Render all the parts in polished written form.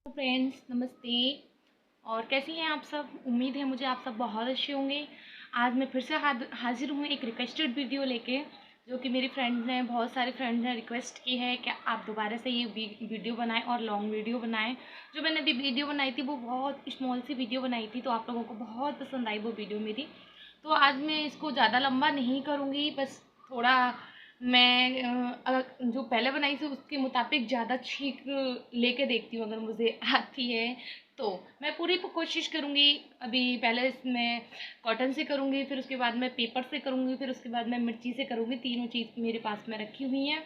Friends नमस्ते। और कैसी हैं आप सब? उम्मीद है मुझे आप सब बहुत अच्छे होंगे। आज मैं फिर से हाजिर हूँ एक रिक्वेस्टेड वीडियो लेके, जो कि मेरी फ्रेंड्स ने, बहुत सारे फ्रेंड्स ने रिक्वेस्ट की है कि आप दोबारा से ये वीडियो बनाएं और लॉन्ग वीडियो बनाएं। जो मैंने अभी वीडियो बनाई थी वो बहुत स्मॉल सी वीडियो बनाई थी, तो आप लोगों को बहुत पसंद आई वो वीडियो मेरी। तो आज मैं इसको ज़्यादा लंबा नहीं करूँगी, बस थोड़ा मैं जो पहले बनाई थी उसके मुताबिक ज़्यादा छींक लेके देखती हूँ, अगर मुझे आती है तो मैं पूरी कोशिश करूँगी। अभी पहले इसमें कॉटन से करूँगी, फिर उसके बाद मैं पेपर से करूँगी, फिर उसके बाद मैं मिर्ची से करूँगी। तीनों चीज़ मेरे पास में रखी हुई हैं।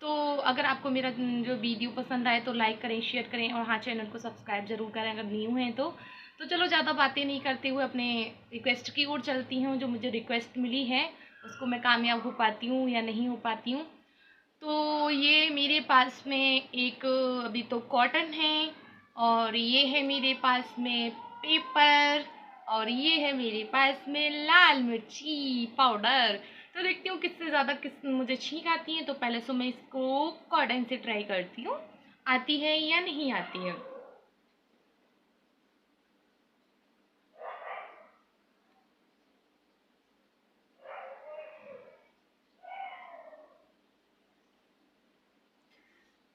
तो अगर आपको मेरा जो वीडियो पसंद आए तो लाइक करें, शेयर करें, और हाँ, चैनल को सब्सक्राइब ज़रूर करें अगर न्यू हैं तो चलो ज़्यादा बातें नहीं करते हुए अपने रिक्वेस्ट की ओर चलती हूँ। जो मुझे रिक्वेस्ट मिली है उसको मैं कामयाब हो पाती हूँ या नहीं हो पाती हूँ। तो ये मेरे पास में एक अभी तो कॉटन है, और ये है मेरे पास में पेपर, और ये है मेरे पास में लाल मिर्ची पाउडर। तो देखती हूँ किससे ज़्यादा किस मुझे छींक आती है। तो पहले तो मैं इसको कॉटन से ट्राई करती हूँ, आती है या नहीं आती है।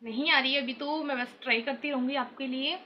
नहीं आ रही है अभी, तो मैं बस ट्राई करती रहूँगी आपके लिए।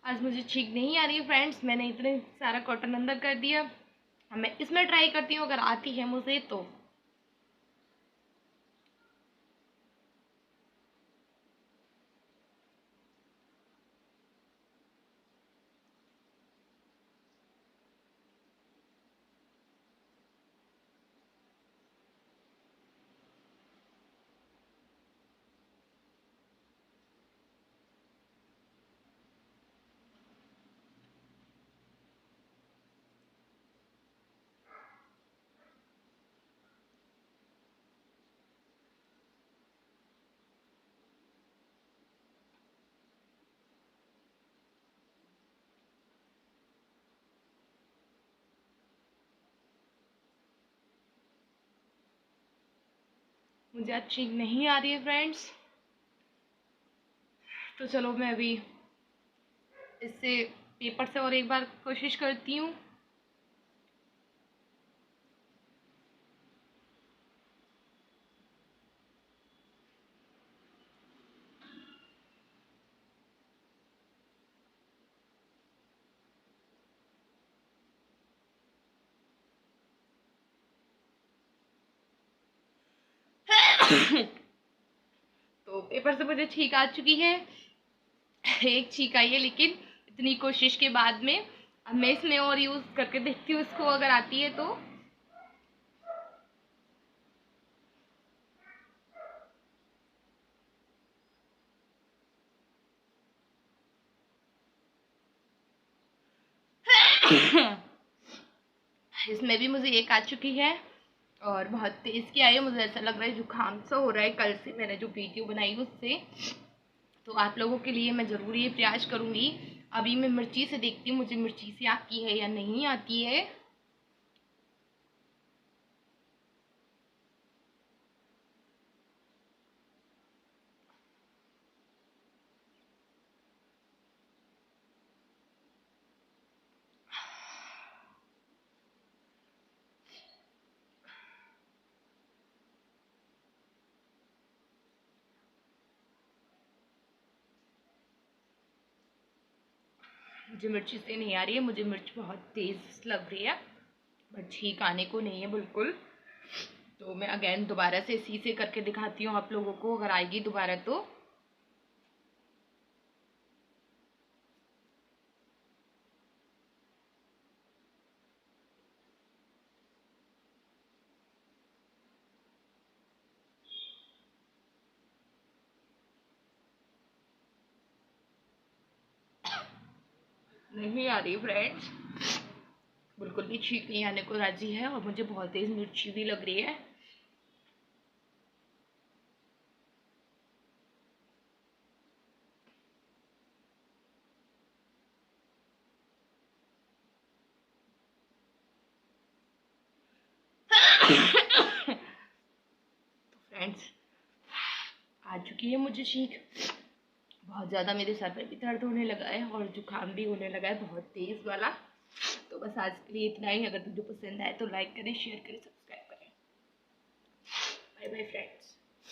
आज मुझे छींक नहीं आ रही है फ्रेंड्स, मैंने इतने सारा कॉटन अंदर कर दिया। अब मैं इसमें ट्राई करती हूँ, अगर आती है मुझे तो। मुझे आज छींक नहीं आ रही है फ्रेंड्स। तो चलो मैं अभी इससे पेपर से और एक बार कोशिश करती हूँ। तो पेपर से मुझे छींक आ चुकी है, एक छींक आई है, लेकिन इतनी कोशिश के बाद में अब मैं इसमें और यूज़ करके देखती हूँ इसको, अगर आती है तो। इसमें भी मुझे एक आ चुकी है, और बहुत तेज़ की आई है। मुझे ऐसा लग रहा है जुकाम सा हो रहा है कल से मैंने जो वीडियो बनाई उससे। तो आप लोगों के लिए मैं ज़रूर ये प्रयास करूँगी। अभी मैं मिर्ची से देखती हूँ मुझे मिर्ची से आती है या नहीं आती है। मुझे मिर्ची से नहीं आ रही है, मुझे मिर्च बहुत तेज़ लग रही है, बट छींक आने को नहीं है बिल्कुल। तो मैं अगेन दोबारा से इसी से करके दिखाती हूँ आप लोगों को, अगर आएगी दोबारा तो। नहीं आ रही फ्रेंड्स, बिल्कुल भी छींक नहीं आने को राजी है और मुझे बहुत तेज मिर्ची भी लग रही है। तो फ्रेंड्स आ चुकी है मुझे छींक, बहुत ज़्यादा मेरे सर पे भी दर्द होने लगा है और जुकाम भी होने लगा है बहुत तेज़ वाला। तो बस आज के लिए इतना ही। अगर वीडियो पसंद आए तो लाइक करें, शेयर करें, सब्सक्राइब करें। Bye bye friends.